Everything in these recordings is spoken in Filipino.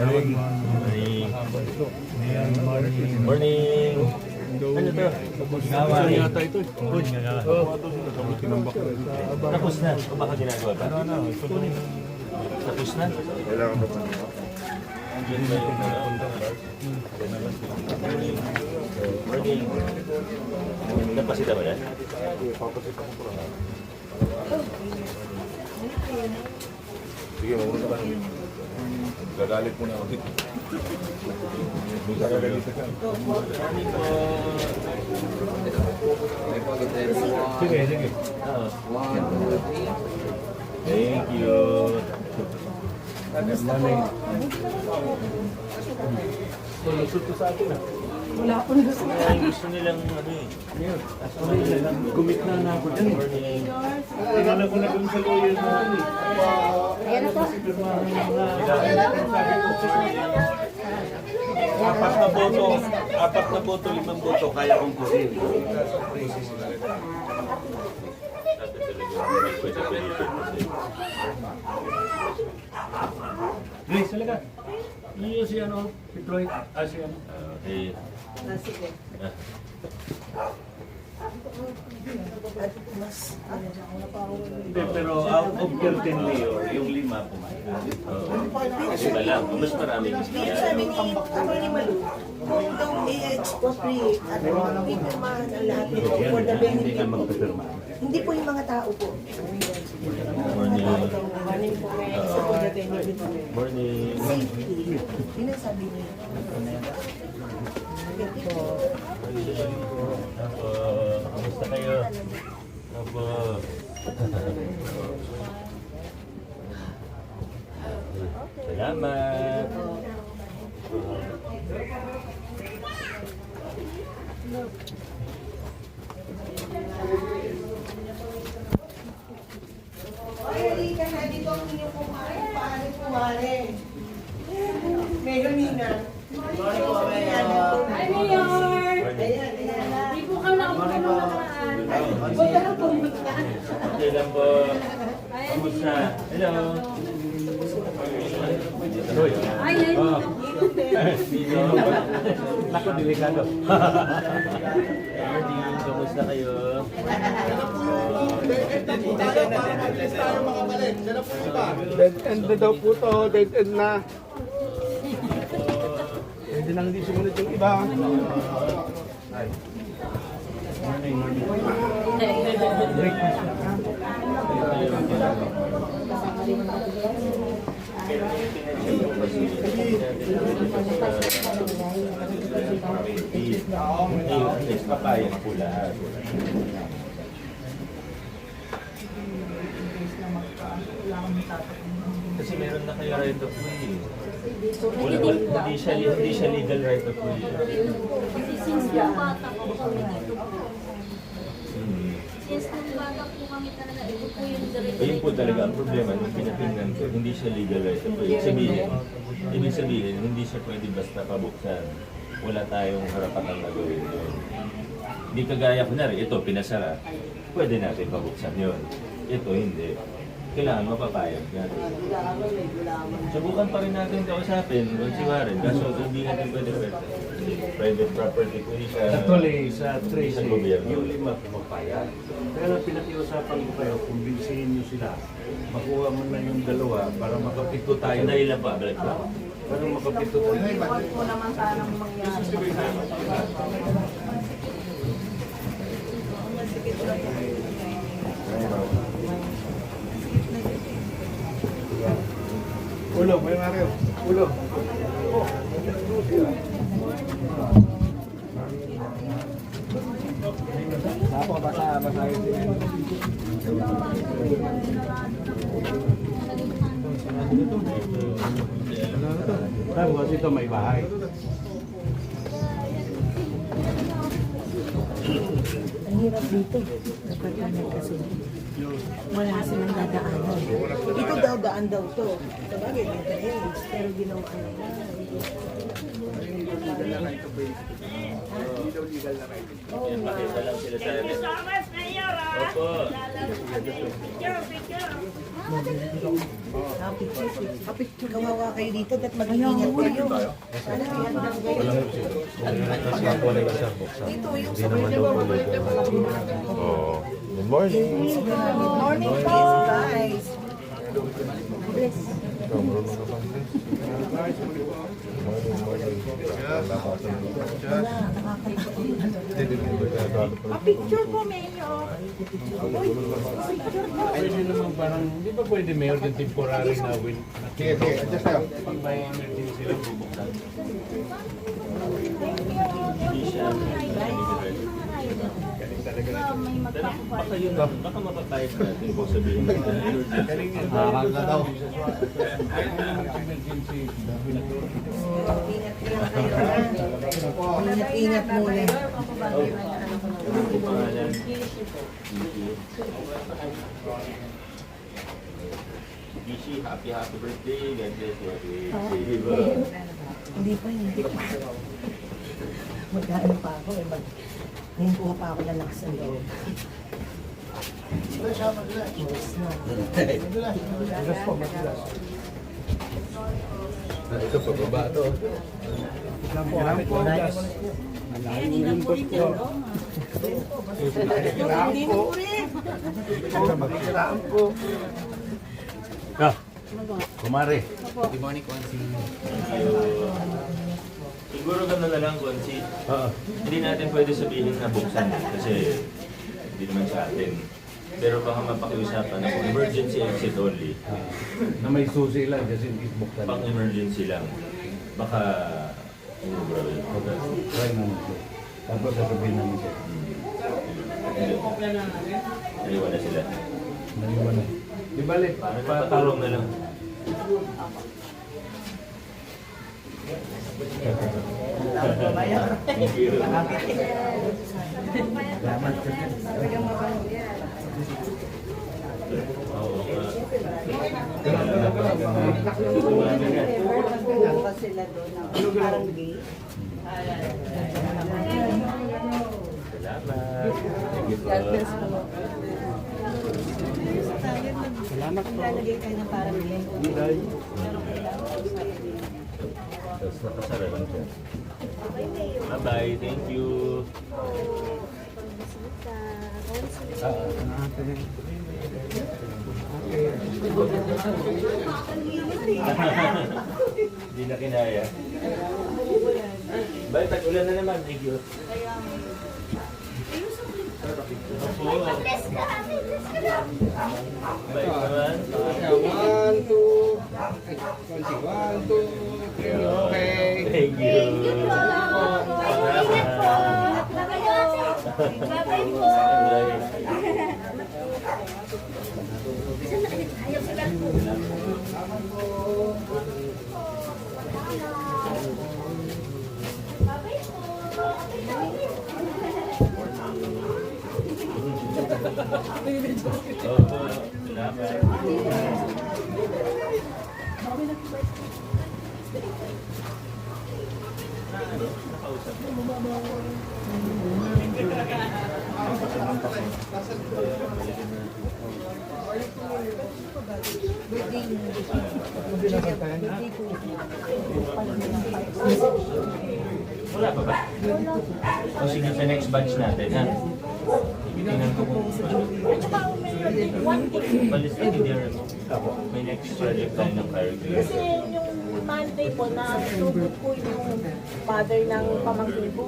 Morning. Morning. Morning. Ano to? Gawa yata ito. Tapos na. O baka ginagawa pa? Tapos na? Kailangan ba pa? Diyan ba yung morning. Napasita ba yan? Papasita ko po. Sige, mamunta ka. Gagalit mo na ako dito. Gagalit ka. Sige, sige. Thank you. Lusot ko sa akin ah. Wala akong gusto. Gusto nilang ano eh. Gumit na ako dyan. Morning. Tingala ko na dun sa lawyer na dun eh. Ayan na po. Apat na boto, 5 boto, kaya kong kusin. Grace, talaga. Yun si ano, si Troy. Si ano. Okay. Sige. Hindi, pero out of 13 mayor, yung 5 pumayag. Kasi ba lang, mas marami gusto Yung niya. sabi ni Atty. Malu, kung daw i-expropriate at pipirmahan ang lahat nito for the Hindi ka benefit. magpapirma. Hindi po yung mga tao po. Morning. Morning po ngayon sa for the benefit. Morning. Safety. Yun ang sabi niya. Apo, kamusta kayo? Apo. Salamat. Ay, ka na dito ang inyong kumare. Mayor Nina. Hi, Mayor! Ayan. Hindi po kami nakapunta nung nakaraan. Huwag ka lang pumunta. Okay lang po. Kamusta? Hello. Roy. Ay, ay, Dino. Naku, delikado. Morning. Kamusta kayo? Dead end na daw po to. Dead end na. Pwede nang hindi sumunod yung iba. Papayag po lahat. Kasi meron na kayo right of way. Hindi siya legal right of way. Kasi since nung bata po kami dito po. Since nung bata po kami talaga, ito po yung direct. Ayun po talaga ang problema nung pinatingnan ko, hindi siya legal right of way. Ibig sabihin, hindi siya pwede basta pabuksan. Wala tayong karapatan na gawin yun. Hindi kagaya kunwari, ito pinasara, pwede natin pabuksan yun. Ito hindi. Kailangan mapapayag natin. Subukan pa rin natin kausapin, si Warren, kaso hindi natin pwede private property po siya. Actually, sa Tracy, Sa gobyerno. yung 5 pumapayag. Pero pinakiusapan ko kayo, kumbinsihin nyo sila. Makuha mo na yung 2 para makapito tayo. Dahil lang pa, balik pa. Para makapito tayo. Huwag po naman sanang mangyari. Ulo, may Mario. Ulo. Ako, basa yun din. Tapos ito may bahay. Ang hirap dito. Kapag kasi Wala silang dadaanan. Ito daw, daan daw to. Sabagay, dito eh. Pero ginawa na yan. Yan, pakita lang sila sa amin. Opo. Picture. Kawawa kayo dito at mag-iingat kayo. Sana may handang kayo. Dito yung sa Good morning. morning guys. Picture po, Mayor. Pwede naman parang, di ba pwede mayor ng temporary na win? Sige, adjust tayo. Pag may emergency lang bubuksan. Hindi siya. Pero baka yun, baka mapapayag natin kung sabihin mo na emergency. Harang na daw. Ay, ano naman emergency? Ingat muna. Ano po pangalan? Gishi, happy birthday. God bless you. Happy birthday. Hindi pa. Mag-ano pa ako eh. Ngayon kuha pa ako lalak sa loob. Ito, pababa to. Hindi na po rin. Kumare. Siguro gano'n na lang, Konsi. Hindi natin pwede sabihin na buksan kasi hindi naman sa atin. Pero baka mapakiusapan na kung emergency exit only, Na may susi lang kasi buksan. pang emergency lang, baka umubra yun. Try naman ito. Tapos sasabihin namin ito. Naiwan na sila. Naliwan na. Di balik. Patulong na lang. Thank you. Oo. Sila doon. Parang gay. Salamat. Thank you po. Salamat po. Lalagay kayo ng parang gay. Tapos nakasara lang siya. Bye-bye. Thank you. Hindi na kinaya. Bye, tag-ulan na naman. Thank you. Bye naman. 1, 2. 1, 2, 3. Okay. Thank you. Bye-bye po. Wala pa ba? O sige, sa next batch natin, ha? Tingnan ko kung balista ni Darren. May next project tayo ng character. Kasi yung Monday po na tubod ko yung father ng pamangkin ko.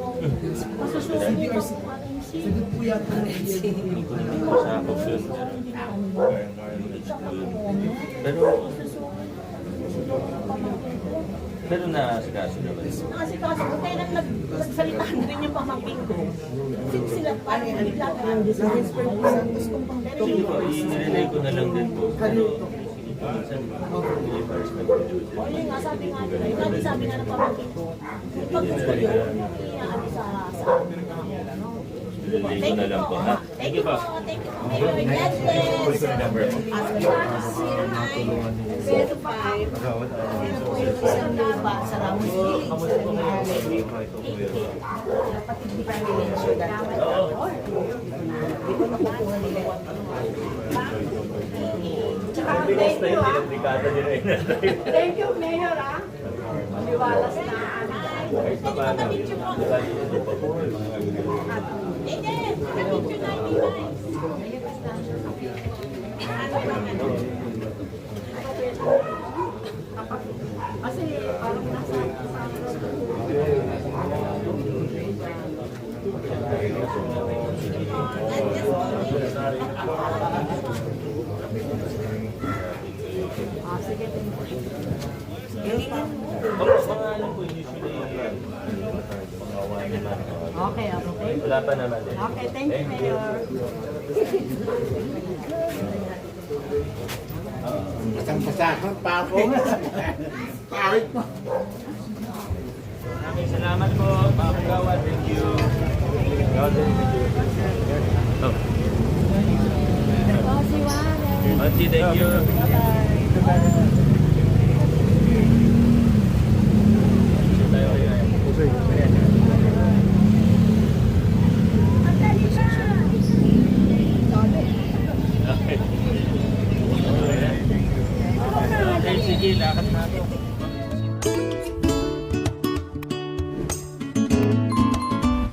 Masusunod din ako Hindi ko naman masakop yun. Pero na-asikaso naman. kasi kaso kaya nang nagsalita din yung pamangkin ko. Since sila parang bigla na Sige po, i-relay ko na lang din po. Pero sige po, minsan i-first nag-produce. O yun nga, sabi nga nila, yung sabi nga ng pamangkin ko, pag gusto nyo, iaano sa amin na, ano, Ilagay ko na lang po, ha? Thank you po. Thank you po. Mayor, God bless. Number po. Thank you, Thank you, Mayor, Maliwalas na. Kahit pa paano, lalo pa po yung mga Kasi parang nasa mga ano po, usually, mga 1 month. Okay, okay. Wala pa naman eh. Okay, thank you, Mayor. Isang pasahan pa ako. Pahit mo. Maraming salamat po, mga kagawad. Thank you. Oh. Auntie, thank you. Okay, sige, lakad